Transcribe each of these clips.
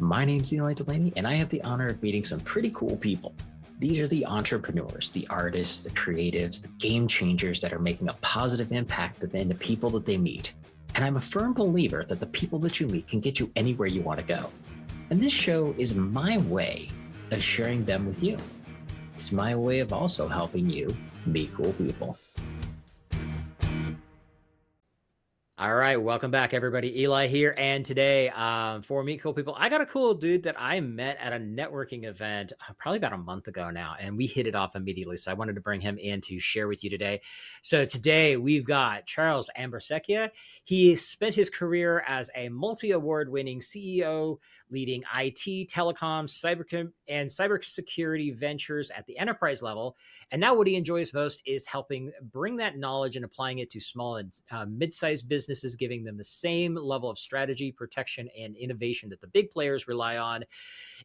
My name's Eli Delaney, and I have the honor of meeting some pretty cool people. These are the entrepreneurs, the artists, the creatives, the game changers that are making a positive impact in the people that they meet. And I'm a firm believer that the people that you meet can get you anywhere you want to go. And this show is my way of sharing them with you. It's my way of also helping you meet cool people. All right, welcome back, everybody. Eli here, and today for Meet Cool People, I got a cool dude that I met at a networking event probably about a month ago now, and we hit it off immediately, so I wanted to bring him in to share with you today. So today we've got Charles Ambrosecchia. He spent his career as a multi-award-winning CEO, leading IT, telecom, cybersecurity ventures at the enterprise level, and now what he enjoys most is helping bring that knowledge and applying it to small and mid-sized businesses, giving them the same level of strategy, protection, and innovation that the big players rely on.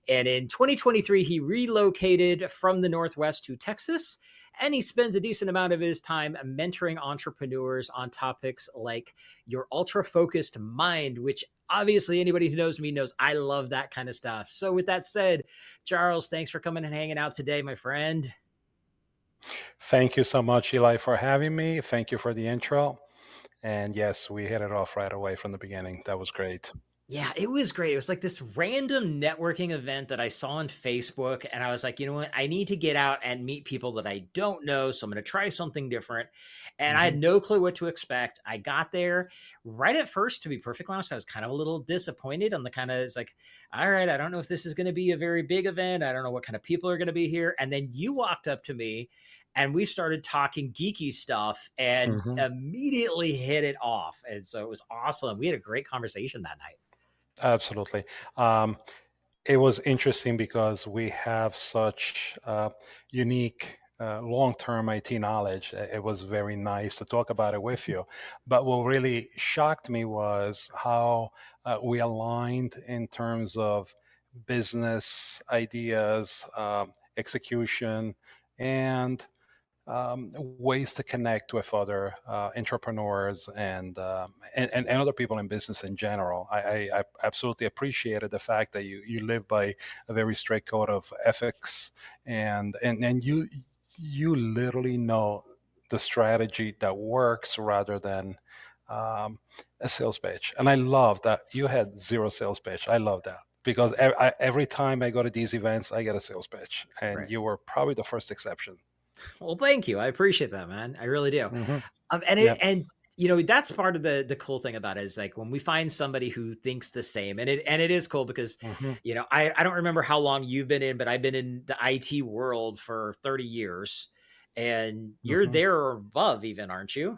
And in 2023, he relocated from the Northwest to Texas, and he spends a decent amount of his time mentoring entrepreneurs on topics like your ultra-focused mind, which obviously anybody who knows me knows I love that kind of stuff. So with that said, Charles, thanks for coming and hanging out today, my friend. Thank you so much, Eli, for having me. Thank you for the intro. And yes, we hit it off right away from the beginning. That was great. Yeah, it was great. It was like this random networking event that I saw on Facebook. And I was like, you know what? I need to get out and meet people that I don't know. So I'm going to try something different. And I had no clue what to expect. I got there right at first, to be perfectly honest. I was kind of a little disappointed on the kind of, it's like, all right, I don't know if this is going to be a very big event. I don't know what kind of people are going to be here. And then you walked up to me and we started talking geeky stuff and immediately hit it off. And so it was awesome. We had a great conversation that night. Absolutely. It was interesting because we have such unique long-term IT knowledge. It was very nice to talk about it with you. But what really shocked me was how we aligned in terms of business ideas, execution, and ways to connect with other entrepreneurs and other people in business in general. I absolutely appreciated the fact that you live by a very strict code of ethics, and you literally know the strategy that works rather than a sales pitch. And I love that you had zero sales pitch. I love that. Because every time I go to these events, I get a sales pitch, and you were probably the first exception. Well, thank you. I appreciate that, man. I really do. Yeah. And you know, that's part of the cool thing about it is like when we find somebody who thinks the same, and it is cool because you know, I don't remember how long you've been in, but I've been in the IT world for 30 years, and you're there or above even, aren't you?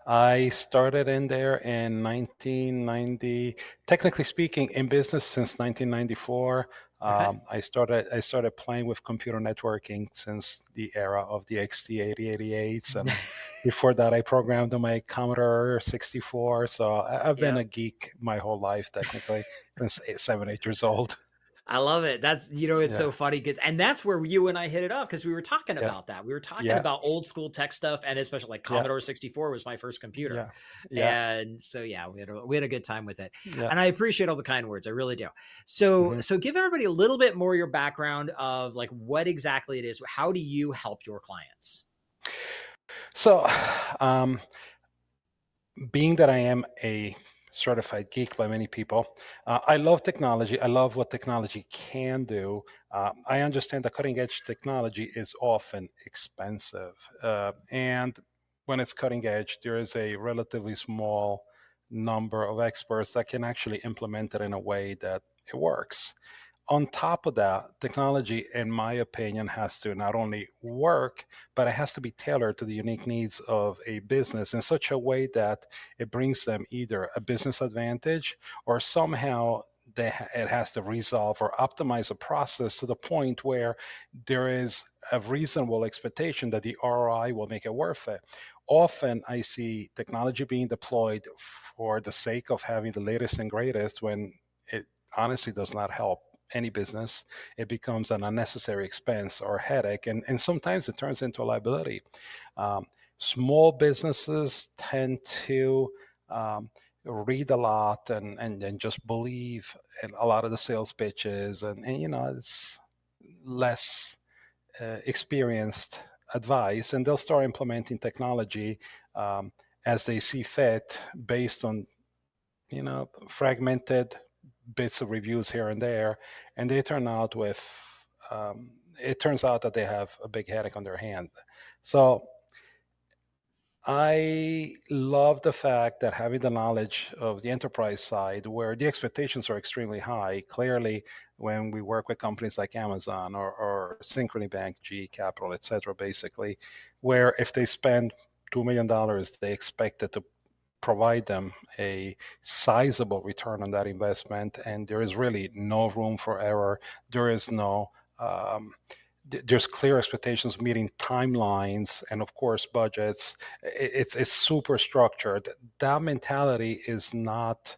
I started in there in 1990. Technically speaking, in business since 1994. Okay. I started playing with computer networking since the era of the XT8088s, and before that, I programmed on my Commodore 64. So I've been Yep. a geek my whole life, technically, since 8 years old. I love it. That's, you know, it's Yeah, so funny. And that's where you and I hit it off because we were talking yeah, about that. We were talking yeah, about old school tech stuff, and especially like yeah, Commodore 64 was my first computer. yeah, yeah, And so, yeah, we had a good time with it. yeah. And I appreciate all the kind words. I really do. So, Mhm. so give everybody a little bit more your background of like what exactly it is. How do you help your clients? So, um, being that I am a certified geek by many people, I love technology. I love what technology can do. I understand that cutting edge technology is often expensive. And when it's cutting edge, there is a relatively small number of experts that can actually implement it in a way that it works. On top of that, technology, in my opinion, has to not only work, but it has to be tailored to the unique needs of a business in such a way that it brings them either a business advantage or somehow it has to resolve or optimize a process to the point where there is a reasonable expectation that the ROI will make it worth it. Often I see technology being deployed for the sake of having the latest and greatest when it honestly does not help any business. It becomes an unnecessary expense or headache, and sometimes it turns into a liability. Small businesses tend to read a lot and just believe in a lot of the sales pitches, and it's less experienced advice, and they'll start implementing technology as they see fit based on fragmented bits of reviews here and there, and they turn out with it turns out that they have a big headache on their hand. So I love the fact that having the knowledge of the enterprise side, where the expectations are extremely high, clearly when we work with companies like Amazon or Synchrony Bank, GE Capital, et cetera, basically, where if they spend $2 million, they expect it to provide them a sizable return on that investment, and there is really no room for error. There is no there's clear expectations meeting timelines and of course budgets. It's super structured. That mentality is not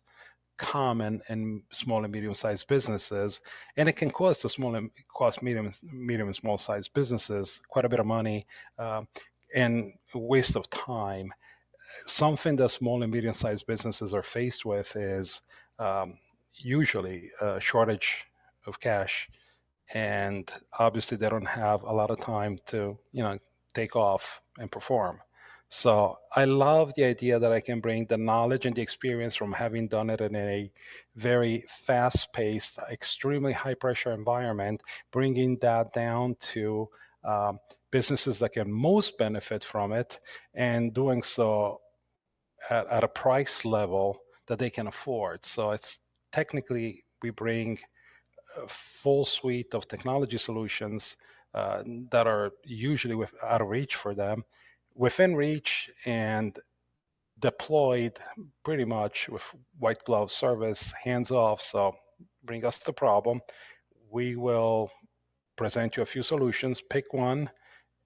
common in small and medium sized businesses, and it can cost medium and small sized businesses quite a bit of money, and waste of time. Something that small and medium sized businesses are faced with is usually a shortage of cash, and obviously they don't have a lot of time to take off and perform. So I love the idea that I can bring the knowledge and the experience from having done it in a very fast-paced, extremely high-pressure environment, bringing that down to businesses that can most benefit from it, and doing so at a price level that they can afford. So it's technically we bring a full suite of technology solutions that are usually out of reach for them, within reach and deployed pretty much with white glove service, hands off. So bring us the problem. We will present you a few solutions, pick one.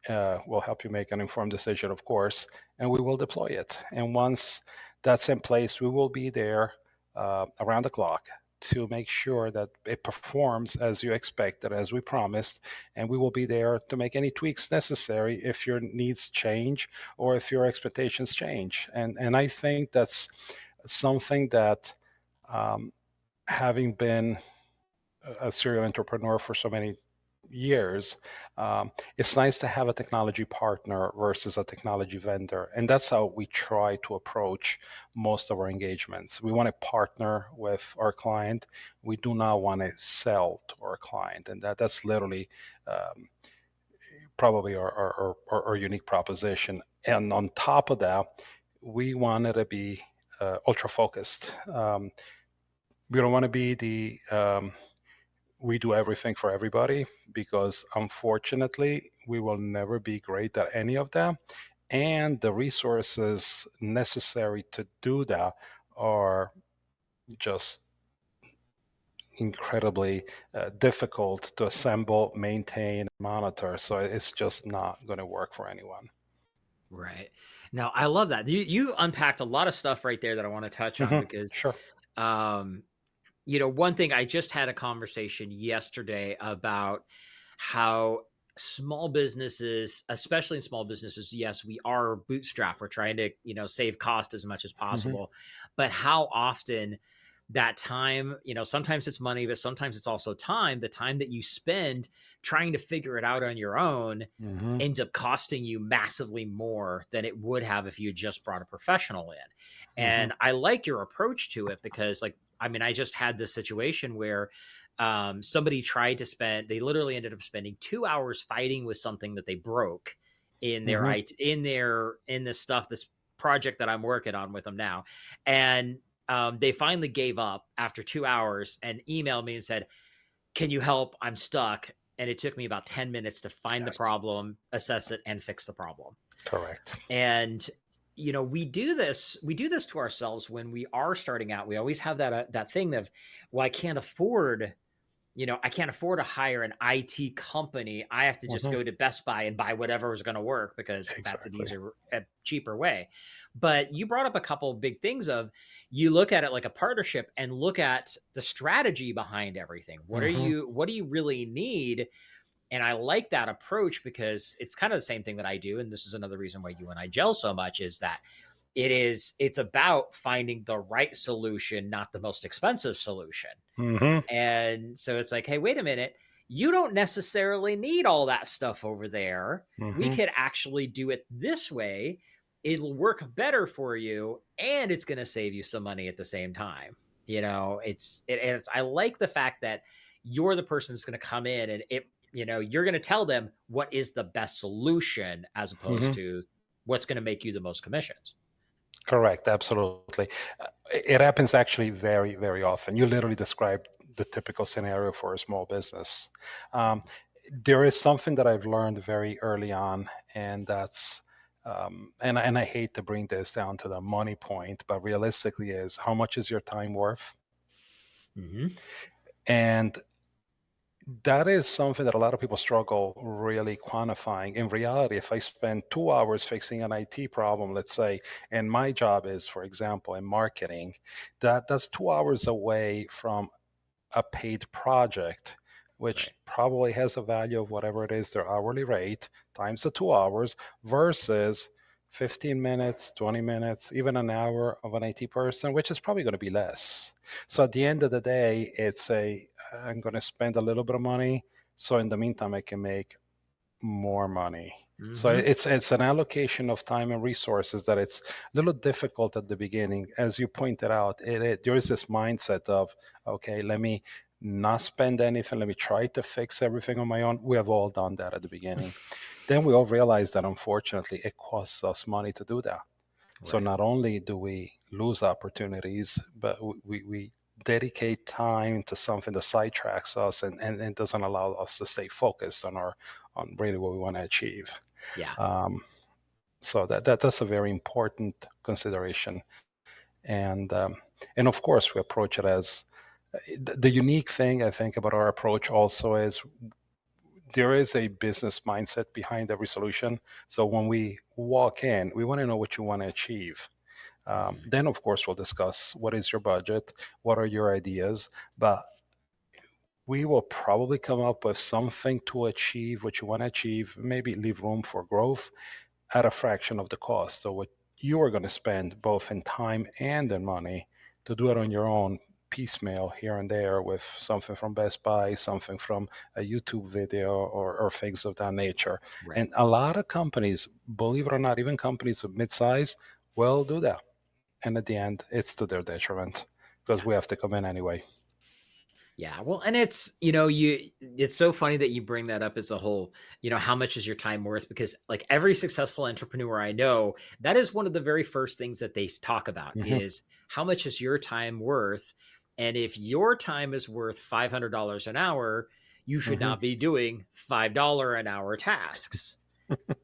We'll help you make an informed decision, of course, and we will deploy it. And once that's in place, we will be there around the clock to make sure that it performs as you expected, as we promised, and we will be there to make any tweaks necessary if your needs change or if your expectations change. And I think that's something that, having been a serial entrepreneur for so many years, it's nice to have a technology partner versus a technology vendor. And that's how we try to approach most of our engagements. We want to partner with our client. We do not want to sell to our client. And that's literally probably our unique proposition. And on top of that, we wanted to be ultra focused. We don't want to be the we do everything for everybody, because unfortunately we will never be great at any of them, and the resources necessary to do that are just incredibly difficult to assemble, maintain, monitor. So it's just not going to work for anyone. Right. Now, I love that. You unpacked a lot of stuff right there that I want to touch on because, Sure. um, one thing, I just had a conversation yesterday about how small businesses, especially in small businesses, yes, we are bootstrapped. We're trying to, save cost as much as possible, but how often that time, sometimes it's money, but sometimes it's also time, the time that you spend trying to figure it out on your own ends up costing you massively more than it would have if you had just brought a professional in. And I like your approach to it because, I just had this situation where somebody tried to they literally ended up spending 2 hours fighting with something that they broke in their in this stuff, this project that I'm working on with them now. And they finally gave up after 2 hours and emailed me and said, "Can you help? I'm stuck." And it took me about 10 minutes to find the problem, assess it, and fix the problem. Correct. And we do this to ourselves when we are starting out. We always have that thing of, well, I can't afford to hire an IT company. I have to just go to Best Buy and buy whatever is going to work because that's a cheaper way. But you brought up a couple of big things of, you look at it like a partnership and look at the strategy behind everything. What do you really need? And I like that approach because it's kind of the same thing that I do. And this is another reason why you and I gel so much, is that it's about finding the right solution, not the most expensive solution. Hmm. And so it's like, hey, wait a minute. You don't necessarily need all that stuff over there. We Hmm. could actually do it this way. It'll work better for you and it's going to save you some money at the same time. It's I like the fact that you're the person that's going to come in and you're going to tell them what is the best solution as opposed Hmm. to what's going to make you the most commissions. Correct, absolutely. It happens actually very, very often. You literally described the typical scenario for a small business. Um, there is something that I've learned very early on, and that's and I hate to bring this down to the money point, but realistically, is how much is your time worth? Mm-hmm. And that is something that a lot of people struggle really quantifying. In reality, if I spend 2 hours fixing an IT problem, let's say, and my job is, for example, in marketing, that's 2 hours away from a paid project, Right. which probably has a value of whatever it is, their hourly rate times the 2 hours versus 15 minutes, 20 minutes, even an hour of an IT person, which is probably going to be less. So at the end of the day, I'm going to spend a little bit of money. So in the meantime, I can make more money. So Mm-hmm. it's an allocation of time and resources that it's a little difficult at the beginning. As you pointed out, there is this mindset of, okay, let me not spend anything. Let me try to fix everything on my own. We have all done that at the beginning. Then we all realize that unfortunately it costs us money to do that. So Right. not only do we lose opportunities, but we dedicate time to something that sidetracks us and doesn't allow us to stay focused on really what we want to achieve. Yeah. Um, so that's a very important consideration. And and of course we approach it as the unique thing I think about our approach also is there is a business mindset behind every solution. So when we walk in, we want to know what you want to achieve. Mm-hmm. Then, of course, we'll discuss what is your budget, what are your ideas, but we will probably come up with something to achieve what you want to achieve, maybe leave room for growth at a fraction of the cost. So, what you are going to spend both in time and in money to do it on your own piecemeal here and there with something from Best Buy, something from a YouTube video, or things of that nature. Right. And a lot of companies, believe it or not, even companies of mid-size, will do that. And at the end, it's to their detriment because Yeah. we have to come in anyway. Yeah. Well, and it's so funny that you bring that up as a whole, how much is your time worth? Because like every successful entrepreneur I know, that is one of the very first things that they talk about Hmm. is how much is your time worth? And if your time is worth $500 an hour, you should Hmm. not be doing $5 an hour tasks.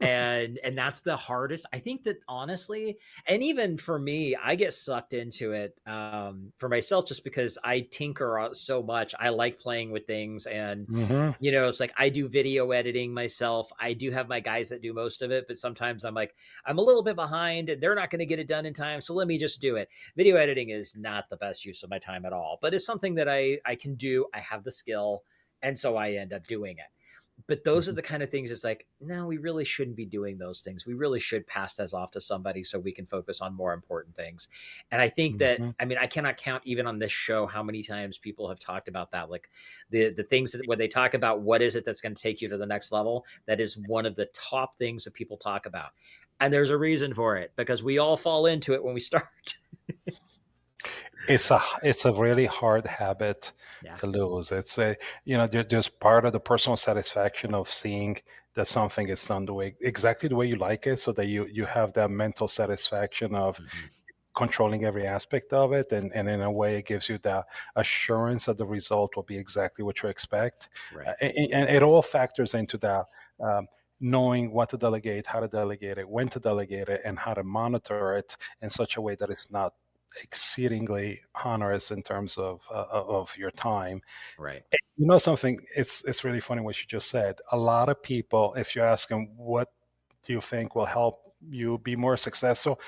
And that's the hardest, I think, that honestly. And even for me, I get sucked into it, for myself, just because I tinker so much. I like playing with things, and Hmm. it's like I do video editing myself. I do have my guys that do most of it, but sometimes I'm like, I'm a little bit behind and they're not going to get it done in time, so let me just do it. Video editing is not the best use of my time at all, but it's something that I can do. I have the skill, and so I end up doing it. But those are the kind of things, it's like, no, we really shouldn't be doing those things. We really should pass those off to somebody so we can focus on more important things. And I think that, Hmm. I mean, I cannot count even on this show how many times people have talked about that. Like the things that when they talk about what is it that's going to take you to the next level, that is one of the top things that people talk about. And there's a reason for it, because we all fall into it when we start. It's a really hard habit Yeah. to lose. It's a there's part of the personal satisfaction of seeing that something is done the way exactly the way you like it, so that you have that mental satisfaction of Mhm. controlling every aspect of it, and in a way it gives you the assurance that the result will be exactly what you expect. Right. And it all factors into that, knowing what to delegate, how to delegate it, when to delegate it, and how to monitor it in such a way that it's not exceedingly onerous in terms of your time. Right. Something, it's really funny what you just said. A lot of people, if you ask them what do you think will help you be more successful,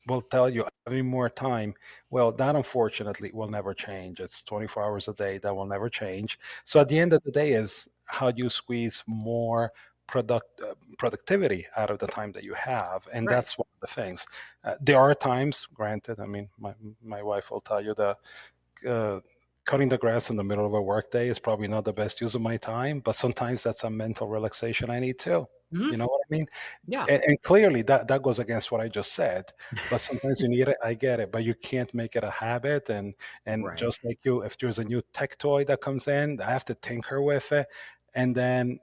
will tell you having more time. Well, that unfortunately will never change. It's 24 hours a day. That will never change. So at Yep. the end of the day is how do you squeeze more productivity out of the time that you have, and Right. that's one of the things. There are times, granted, I mean, my wife will tell you that uh, cutting the grass in the middle of a workday is probably not the best use of my time, but sometimes that's a mental relaxation I need too. Hmm. You know what I mean? Yeah. And clearly that goes against what I just said. But sometimes you need it. I get it, but you can't make it a habit. And Right. just like you, if there's a new tech toy that comes in, I have to tinker with it, and then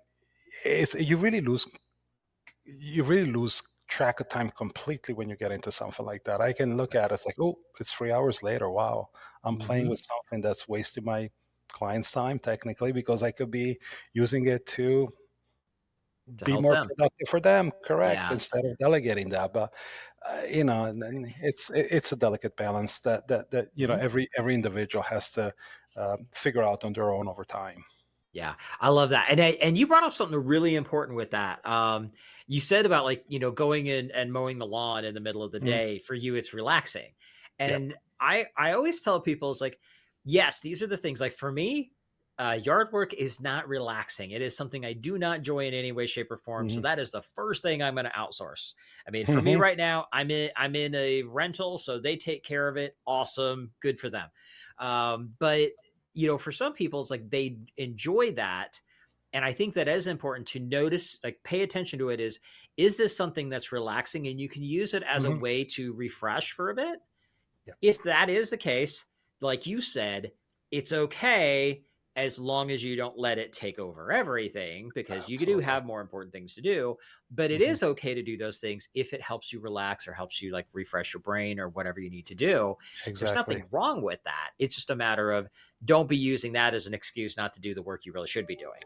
it's you really lose track of time completely when you get into something like that. I can look at it, it's like, oh, it's 3 hours later. Wow, I'm playing Hmm. with something that's wasting my client's time technically, because I could be using it to To be help more them. productive for them, correct, Yeah. instead of delegating that. But and then it's a delicate balance that Mhm. every individual has to figure out on their own over time. Yeah, I love that, and you brought up something really important with that. You said about like going in and mowing the lawn in the middle of the Mm, day for you, it's relaxing, yep. and I always tell people it's like, yes, these are the things. Like for me, yard work is not relaxing. It is something I do not enjoy in any way, shape, or form. So Hmm. that is the first thing I'm going to outsource. I mean, for me Hmm. right now, I'm in a rental, so they take care of it. Awesome, good for them. But for some people, it's like they enjoy that. And I think that is important to notice, like pay attention to it is this something that's relaxing and you can use it as a Hmm. way to refresh for a bit? Yep. If that is the case, like you said, it's okay as long as you don't let it take over everything because you do Absolutely. have more important things to do. But it Hmm. is okay to do those things if it helps you relax or helps you like refresh your brain or whatever you need to do. There's Exactly. nothing wrong with that. It's just a matter of don't be using that as an excuse not to do the work you really should be doing.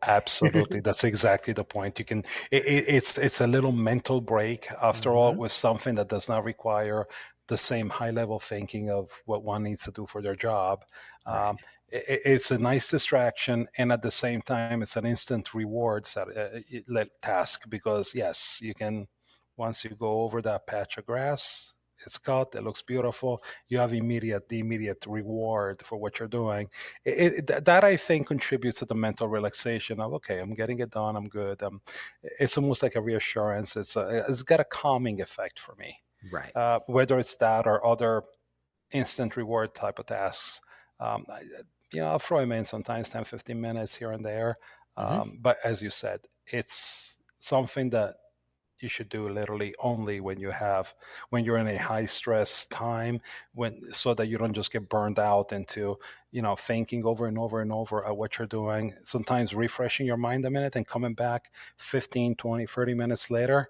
Absolutely, that's exactly the point. You can it's a little mental break after all, Hmm. with something that does not require the same high level thinking of what one needs to do for their job. Right. It's a nice distraction, and at the same time, it's an instant reward task, because yes, you can, once you go over that patch of grass, it's cut, it looks beautiful. You have the immediate reward for what you're doing. That I think contributes to the mental relaxation of, okay, I'm getting it done, I'm good. It's almost like a reassurance. It's got a calming effect for me, Right. whether it's that or other instant reward type of tasks. I, I'll throw them in sometimes 10, 15 minutes here and there. Hmm. But as you said, it's something that you should do literally only when you're in a high stress time, so that you don't just get burned out into thinking over and over and over at what you're doing. Sometimes refreshing your mind a minute and coming back 15, 20, 30 minutes later,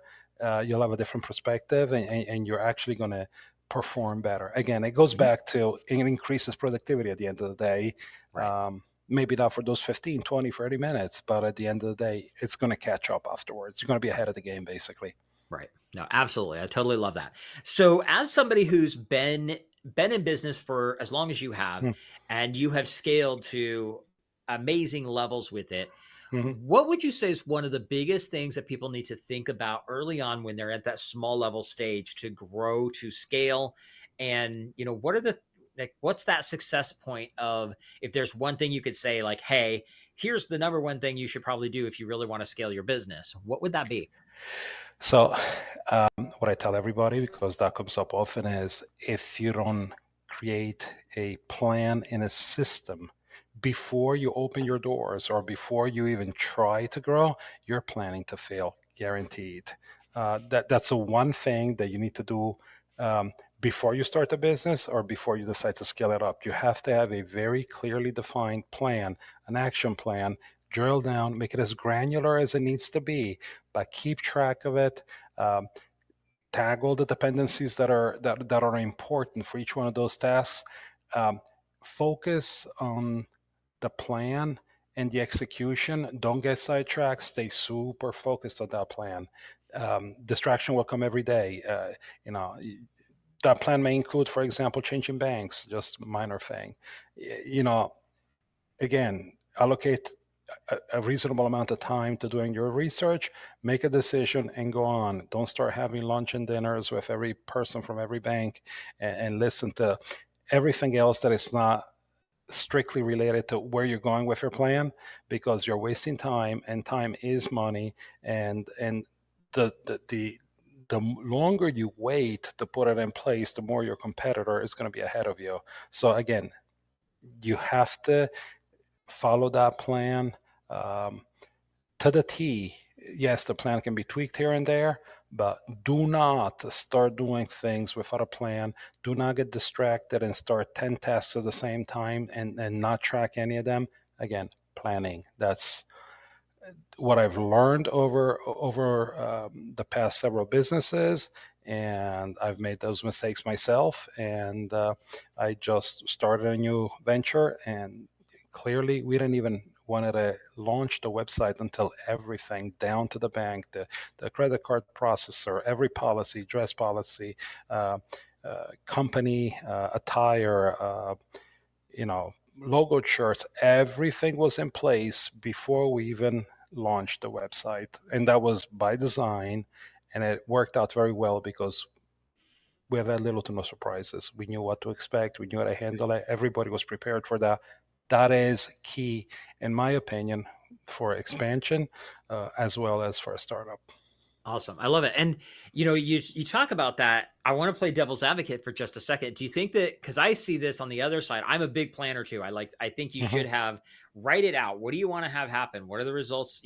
you'll have a different perspective, and you're actually going to perform better. Again, it goes Hmm. back to, it increases productivity at the end of the day. Right. Maybe not for those 15, 20, 30 minutes, but at the end of the day, it's going to catch up afterwards. You're going to be ahead Right. of the game, basically. Right. No, absolutely. I totally love that. So, as somebody who's been in business for as long as you have, and you have scaled to amazing levels with it, Mm-hmm. what would you say is one of the biggest things that people need to think about early on when they're at that small level stage to grow to scale? And what are the like what's that success point of if there's one thing you could say like, hey, here's the number one thing you should probably do if you really want to scale your business. What would that be? So, what I tell everybody, because that comes up often, is if you don't create a plan and a system before you open your doors or before you even try to grow, you're planning to fail, guaranteed. That's the one thing that you need to do um, before you start a business or before you decide to scale it up. You have to have a very clearly defined plan, an action plan. Drill down, make it as granular as it needs to be, but keep track of it. Um, Tag all the dependencies that are important for each one of those tasks. Um, Focus on the plan and the execution. Don't get sidetracked. Stay super focused on that plan. Distraction will come every day. You know, that plan may include, for example, changing banks, just a minor thing. You know, again, allocate a reasonable amount of time to doing your research, make a decision, and go on. Don't start having lunch and dinners with every person from every bank, and listen to everything else that is not strictly related to where you're going with your plan, because you're wasting time, and time is money. And the longer you wait to put it in place, the more your competitor is going to be ahead of you. So again, you have to follow that plan um, to the T. Yes, the plan can be tweaked here and there, but do not start doing things without a plan. Do not get distracted and start 10 tasks at the same time and not track any of them. Again, planning. That's what I've learned over the past several businesses, and I've made those mistakes myself. And I just started a new venture, and clearly we didn't even wanted to launch the website until everything down to the bank, the credit card processor, every policy, dress policy, uh, company attire, logo shirts, everything was in place before we even launched the website. And that was by design. And it worked out very well because we have had little to no surprises. We knew what to expect, we knew how to handle it. Everybody was prepared for that. That is key, in my opinion, for expansion as well as for a startup. Awesome. I love it. And you talk about that. I want to play devil's advocate for just a second. Do you think that, because I see this on the other side, I'm a big planner too. I think you Mm-hmm. should write it out. What do you want to have happen? What are the results?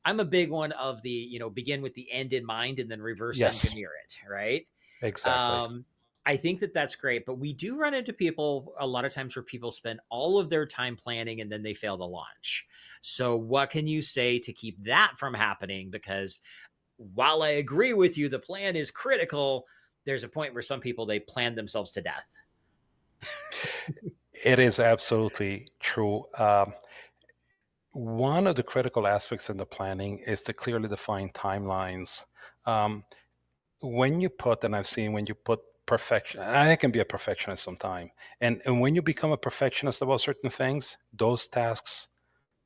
I'm a big one of the, begin with the end in mind and then reverse Yes, engineer it. Right. exactly. Um, I think that that's great, but we do run into people a lot of times where people spend all of their time planning and then they fail to launch. So what can you say to keep that from happening? Because while I agree with you, the plan is critical, there's a point where some people, they plan themselves to death. It is absolutely true. One of the critical aspects in the planning is to clearly define timelines. Um, when you put, and I've seen when you put perfection, I can be a perfectionist sometime. And when you become a perfectionist about certain things, those tasks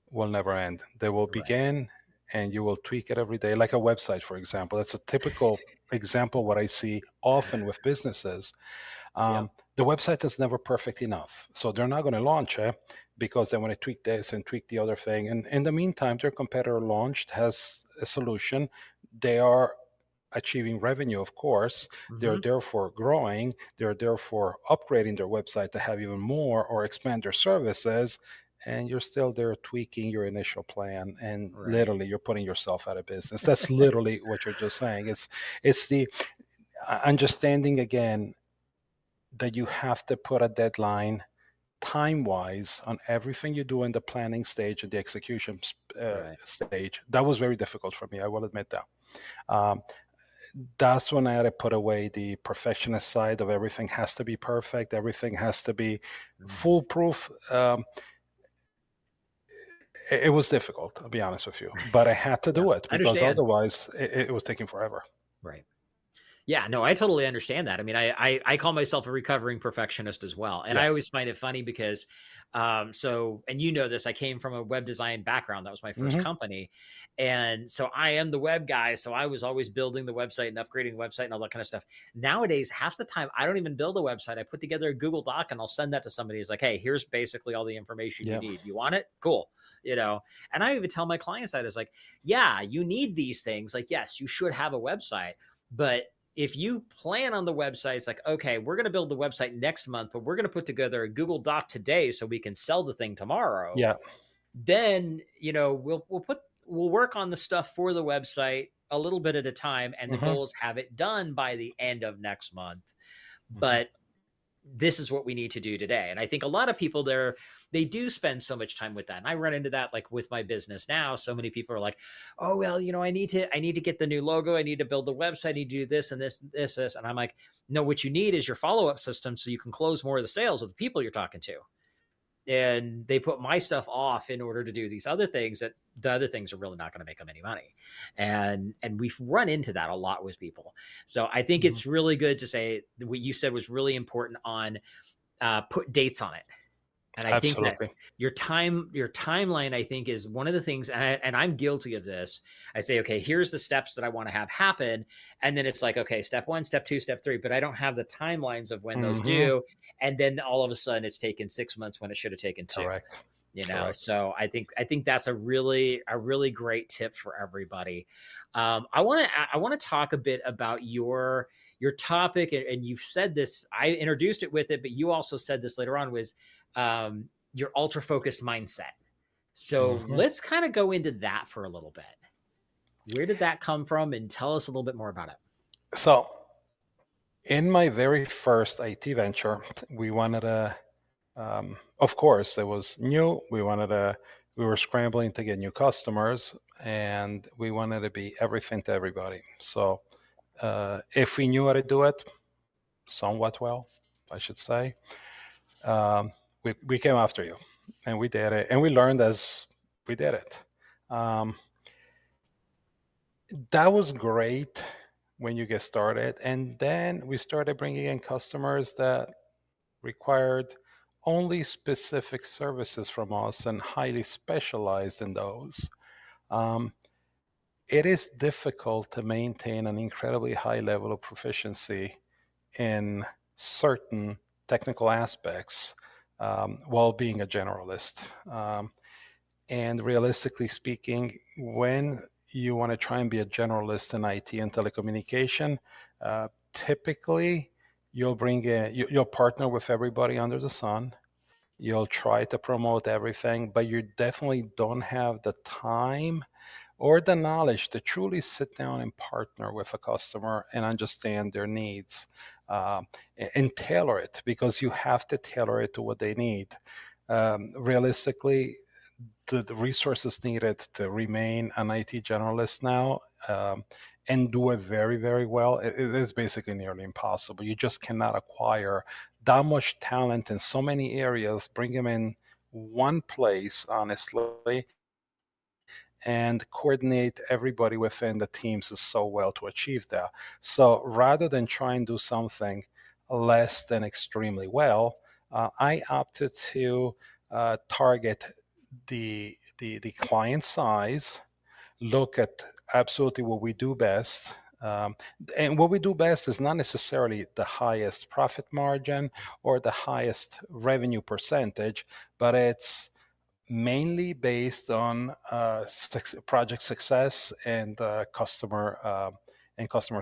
will never end. They will Right. begin and you will tweak it every day, like a website, for example. That's a typical example what I see often with businesses. Yep. The website is never perfect enough. So they're not going to launch it because they want to tweak this and tweak the other thing. And in the meantime, their competitor launched, has a solution. They are achieving revenue, of course. They're Hmm. therefore growing. They're therefore upgrading their website to have even more or expand their services. And you're still there tweaking your initial plan, and Right. literally you're putting yourself out of business. That's literally what you're just saying. It's the understanding again that you have to put a deadline time wise on everything you do in the planning stage and the execution Right. stage. That was very difficult for me, I will admit that. um, that's when I had to put away the perfectionist side of everything has to be perfect, everything has to be Mhm. foolproof. It was difficult, I'll be honest with you, but I had to Yeah. do it I because understand. otherwise it was taking forever. Right. Yeah, no, I totally understand that. I mean, I call myself a recovering perfectionist as well, and Yeah. I always find it funny because, and this, I came from a web design background. That was my first Hmm. company, and so I am the web guy. So I was always building the website and upgrading the website and all that kind of stuff. Nowadays, half the time, I don't even build a website. I put together a Google Doc and I'll send that to somebody. It's like, hey, here's basically all the information you Yeah. need. You want it? Cool. And I even tell my clients that, is like, yeah, you need these things. Like, yes, you should have a website, but if you plan on the website, it's like, okay, we're going to build the website next month, but we're going to put together a Google Doc today so we can sell the thing tomorrow. Yeah. Then, we'll work on the stuff for the website a little bit at a time. And the Hmm. goal is have it done by the end of next month. Hmm. But this is what we need to do today. And I think a lot of people there, they do spend so much time with that. And I run into that like with my business now. So many people are like, oh, well, I need to get the new logo. I need to build the website. I need to do this and this, this, this. And I'm like, no, what you need is your follow-up system so you can close more of the sales of the people you're talking to. And they put my stuff off in order to do these other things, that the other things are really not going to make them any money. And we've run into that a lot with people. So I think Hmm. it's really good to say what you said was really important on, put dates on it. And I think that Absolutely. your timeline, I think, is one of the things, and I'm guilty of this. I say, okay, here's the steps that I want to have happen. And then it's like, okay, step one, step two, step three, but I don't have the timelines of when those Hmm. do. And then all of a sudden it's taken 6 months when it should have taken two. Correct. Correct. So I think that's a really great tip for everybody. I want to talk a bit about your topic, and you've said this. I introduced it with it, but you also said this later on, was your ultra focused mindset. So Hmm. let's kind of go into that for a little bit. Where did that come from, and tell us a little bit more about it? So, in my very first IT venture, we wanted to, of course, it was new. We were scrambling to get new customers, and we wanted to be everything to everybody. So, if we knew how to do it somewhat well, I should say, um, we came after you, and we did it, and we learned as we did it. Um, that was great when you get started, and then we started bringing in customers that required only specific services from us and highly specialized in those. Um, it is difficult to maintain an incredibly high level of proficiency in certain technical aspects while being a generalist. And realistically speaking, when you want to try and be a generalist in IT and telecommunication, typically you'll partner with everybody under the sun. You'll try to promote everything, but you definitely don't have the time or the knowledge to truly sit down and partner with a customer and understand their needs, um, and tailor it, because you have to tailor it to what they need. Realistically, the resources needed to remain an IT generalist now, and do it very, very well, it is basically nearly impossible. You just cannot acquire that much talent in so many areas, bring them in one place, honestly, and coordinate everybody within the teams so well to achieve that. So rather than try and do something less than extremely well, I opted to target the client size, look at absolutely what we do best. And what we do best is not necessarily the highest profit margin or the highest revenue percentage, but it's mainly based on project success and customer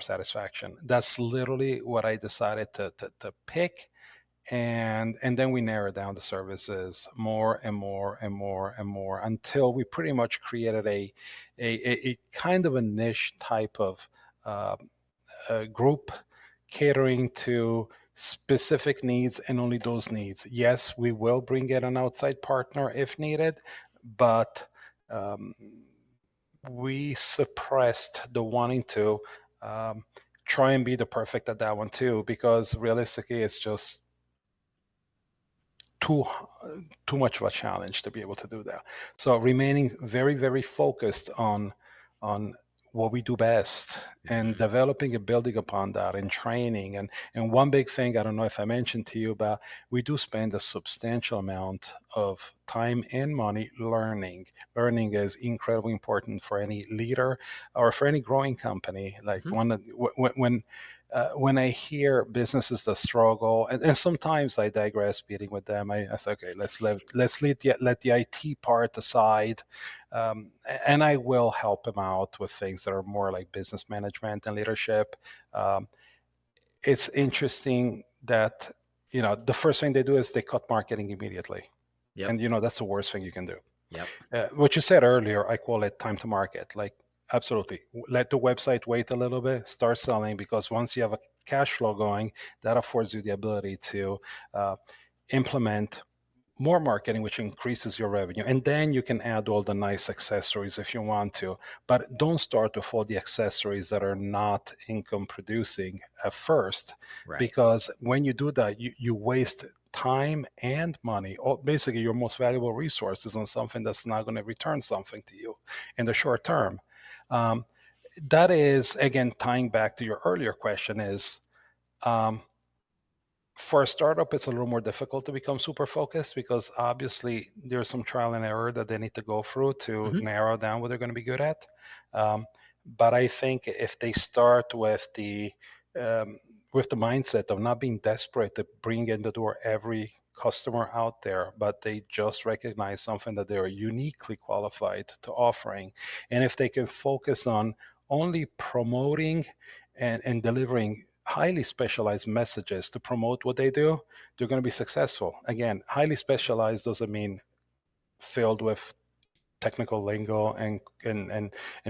satisfaction. That's literally what I decided to pick, and then we narrow down the services more and more and more and more until we pretty much created a kind of a niche type of uh, group catering to specific needs and only those needs. Yes, we will bring in an outside partner if needed, but um, we suppressed the wanting to um, try and be the perfect at that one too, because realistically, it's just too too much of a challenge to be able to do that. So remaining very, very focused on what we do best and Mhm. developing and building upon that and training. And one big thing, I don't know if I mentioned to you, but we do spend a substantial amount of time and money learning. Learning is incredibly important for any leader or for any growing company. Like Mhm. when I hear businesses that struggle, and sometimes I digress meeting with them, I say, okay, let's let the IT part aside, and I will help them out with things that are more like business management and leadership. Um, it's interesting that the first thing they do is they cut marketing immediately, Yep. and that's the worst thing you can do. Yep. What you said earlier, I call it time to market. Like, absolutely, let the website wait a little bit, start selling, because once you have a cash flow going, that affords you the ability to uh, implement more marketing, which increases your revenue. And then you can add all the nice accessories if you want to. But don't start with all the accessories that are not income producing at first, Right. because when you do that, you waste time and money, or basically your most valuable resources, on something that's not going to return something to you in the short term. Um, that is, again, tying back to your earlier question, is um, For a startup, it's a little more difficult to become super focused because obviously there's some trial and error that they need to go through to Mhm. narrow down what they're going to be good at. Um, but I think if they start um, with the mindset of not being desperate to bring in the door every customer out there, but they just recognize something that they're uniquely qualified to offering, and if they can focus on only promoting and delivering highly specialized messages to promote what they do, they're going to be successful. Again, highly specialized doesn't mean filled with technical lingo and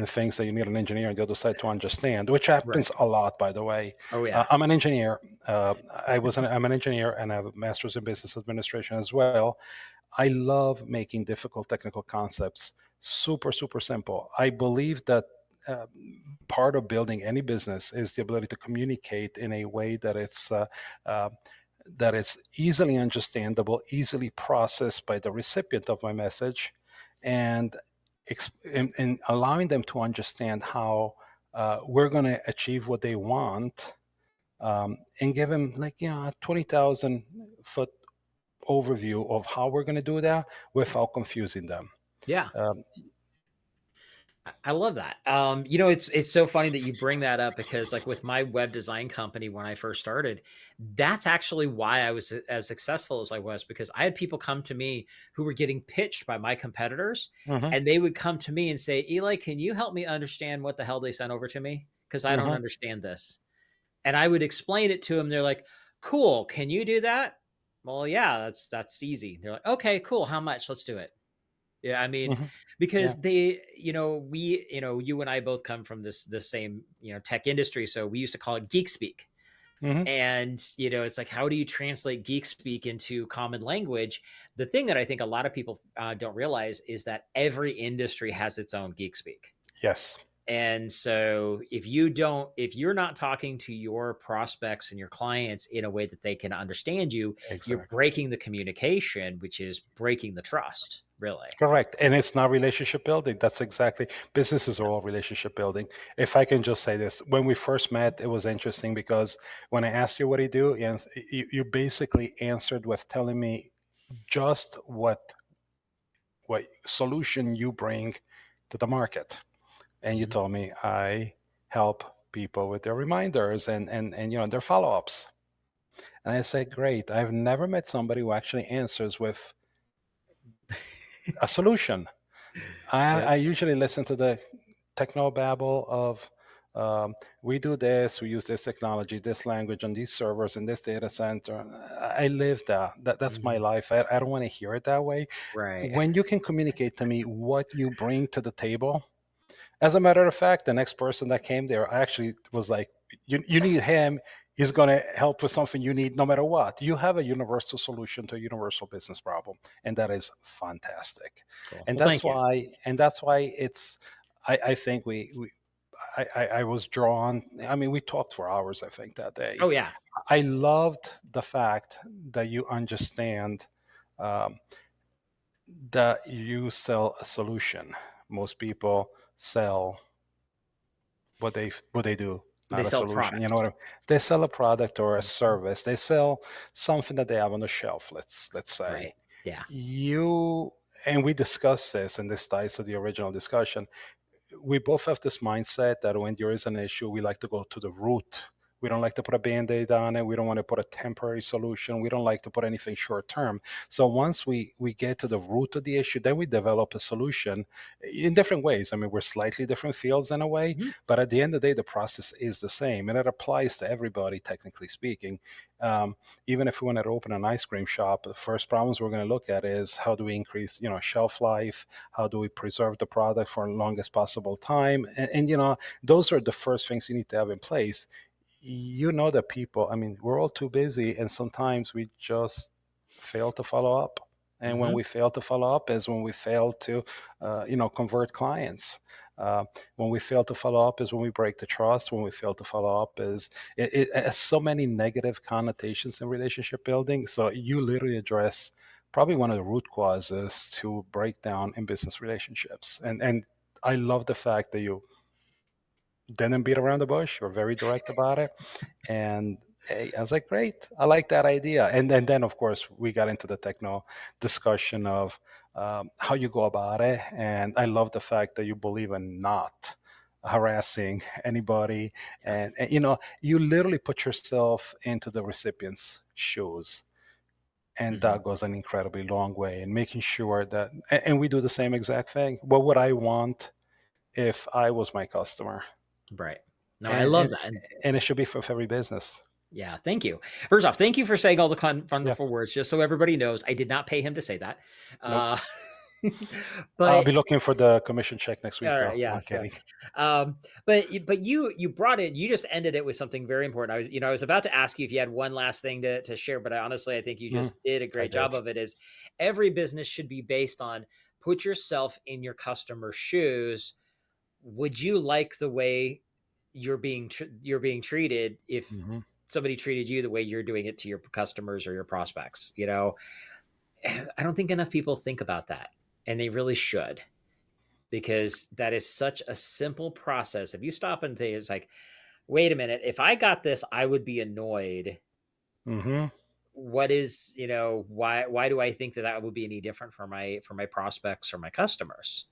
things that you need an engineer on the other side to understand, which Right. happens a lot, by the way. Oh, yeah. I'm an engineer. I'm an engineer and I have a master's in business administration as well. I love making difficult technical concepts super, super simple. I believe that uh, part of building any business is the ability to communicate in a way uh, that it's easily understandable, easily processed by the recipient of my message, and in allowing them to understand how we're going to achieve what they want, and give them like a 20,000 foot overview of how we're going to do that without confusing them. Yeah. Um, I love that. It's so funny that you bring that up because, like, with my web design company when I first started, that's actually why I was as successful as I was, because I had people come to me who were getting pitched by my competitors, mhm, and they would come to me and say, "Eli, can you help me understand what the hell they sent over to me? Because I don't mhm, understand this." And I would explain it to them. They're like, "Cool, can you do that?" Well, yeah, that's easy. They're like, "Okay, cool. How much? Let's do it." Yeah, I mean, mhm, yeah, because you and I both come from this same, tech industry, so we used to call it geek speak. mhm, And it's like, how do you translate geek speak into common language? The thing that I think a lot of people don't realize is that every industry has its own geek speak. yes, And so if you're not talking to your prospects and your clients in a way that they can understand you, you're exactly. breaking the communication, which is breaking the trust, really. Correct. And it's not relationship building. That's exactly, businesses are all relationship building. If I can just say this, when we first met, it was interesting because when I asked you what you do, you basically answered with telling me just what solution you bring to the market. And you Mhm. told me I help people with their reminders and their follow-ups. And I said, great. I've never met somebody who actually answers with a solution. Yep. I usually listen to the techno babble of we do this, we use this technology, this language on these servers in this data center. I live that. That's my Mhm. life. I don't want to hear it that way. Right. When you can communicate to me what you bring to the table, as a matter of fact, the next person that came there, I actually was like, you need him. He's going to help with something you need no matter what. You have a universal solution to a universal business problem. And that is fantastic. Cool. And Well, thank you. that's why I think I was drawn. I mean, we talked for hours, I think, that day. Oh, yeah. I loved the fact that you understand um, that you sell a solution. Most people sell what they do, They not a sell solution. You know products. what they sell a product or a Mhm. service. They sell something that they have on the shelf. Let's say Right. Yeah. you and we discussed this, and this ties to the original discussion. We both have this mindset that when there is an issue, we like to go to the root. We don't like to put a band-aid on it. We don't want to put a temporary solution. We don't like to put anything short term. So once we get to the root of the issue, then we develop a solution in different ways. I mean, we're slightly different fields in a way, Mhm. but at the end of the day, the process is the same, and it applies to everybody, technically speaking. Um, Even if we want to open an ice cream shop, the first problems we're going to look at is how do we increase, shelf life, how do we preserve the product for the longest possible time, and those are the first things you need to have in place. That people, I mean, we're all too busy, and sometimes we just fail to follow up. And when Mhm. we fail to follow up is when we fail to convert clients. uh, when we fail to follow up is when we break the trust. When we fail to follow up is it has so many negative connotations in relationship building. So you literally address probably one of the root causes to break down in business relationships. And I love the fact that you didn't beat around the bush. You're very direct about it. And Hey, I was like, great, I like that idea. And then of course we got into the techno discussion of how you go about it. And I love the fact that you believe in not harassing anybody. Yeah. And you literally put yourself into the recipient's shoes. And Hmm. that goes an incredibly long way in making sure that, and we do the same exact thing. What would I want if I was my customer? Right. No, I And love and that. And and it should be for every business. yeah, thank you. First off, thank you for saying all the Yeah. wonderful words. Just so everybody knows, I did not pay him to say that. Nope. Uh, I'll but be looking for the commission check next week, all though. right, No, yeah, I'm yeah. kidding. But you brought it. You just ended it with something very important. I was about to ask you if you had one last thing to share, but honestly, I think you Mm, just did a I great job did. of it. Is every business should be based on put yourself in your customer's shoes. Would you like the way you're being treated if Hmm. somebody treated you the way you're doing it to your customers or your prospects? I don't think enough people think about that, and they really should, because that is such a simple process. If you stop and think, it's like, wait a minute, if I got this, I would be annoyed. Hmm. What is, why do I think that that would be any different for my prospects or my customers?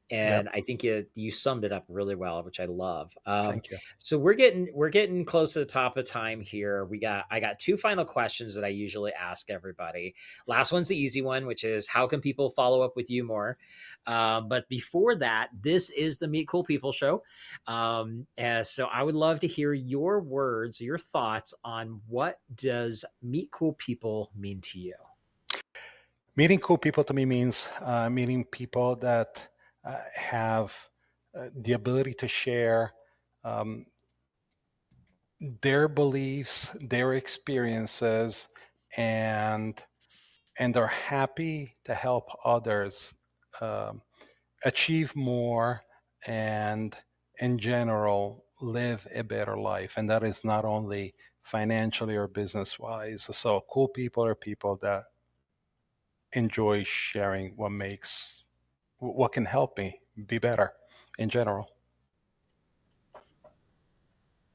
And Yep. I think you summed it up really well, which I love. Thank you. So we're getting close to the top of time here. I got two final questions that I usually ask everybody. Last one's the easy one, which is how can people follow up with you more? But before that, this is the Meet Cool People show. And so I would love to hear your words, your thoughts on what does Meet Cool People mean to you? Meeting cool people to me means meeting people that have the ability to share um, their beliefs, their experiences, and are happy to help others um, achieve more and, in general, live a better life. And that is not only financially or business wise. So, cool people are people that enjoy sharing what can help me be better in general.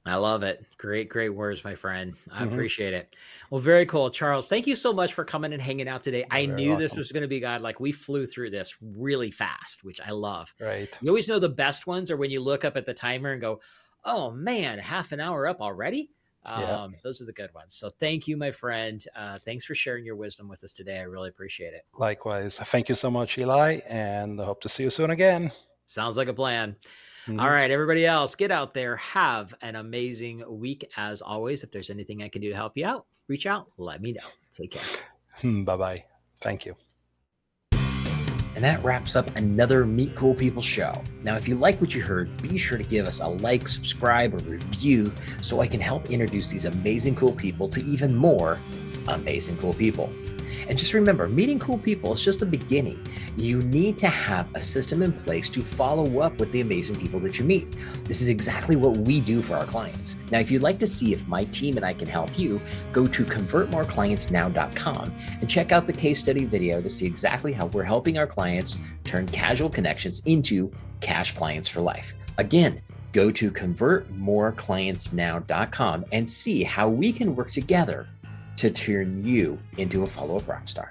I love it. Great, great words, my friend. I Hmm. appreciate it. Well, very cool. Charles, thank you so much for coming and hanging out today. You're I very knew this welcome. was going to be God. Like we flew through this really fast, which I love. Right. You always know the best ones are when you look up at the timer and go, oh man, half an hour up already. Yeah. Those are the good ones. So thank you, my friend. Thanks for sharing your wisdom with us today. I really appreciate it. Likewise. Thank you so much, Eli, and I hope to see you soon again. Sounds like a plan. All Hmm. right, everybody else, get out there. Have an amazing week. As always, if there's anything I can do to help you out, reach out. Let me know. Take care. Bye bye. Thank you. And that wraps up another Meet Cool People show. Now, if you like what you heard, be sure to give us a like, subscribe, or review so I can help introduce these amazing cool people to even more amazing cool people. And just remember, meeting cool people is just the beginning. You need to have a system in place to follow up with the amazing people that you meet. This is exactly what we do for our clients. Now, if you'd like to see if my team and I can help you, go to convertmoreclientsnow.com and check out the case study video to see exactly how we're helping our clients turn casual connections into cash clients for life. Again, go to convertmoreclientsnow.com and see how we can work together to turn you into a follow-up rock star.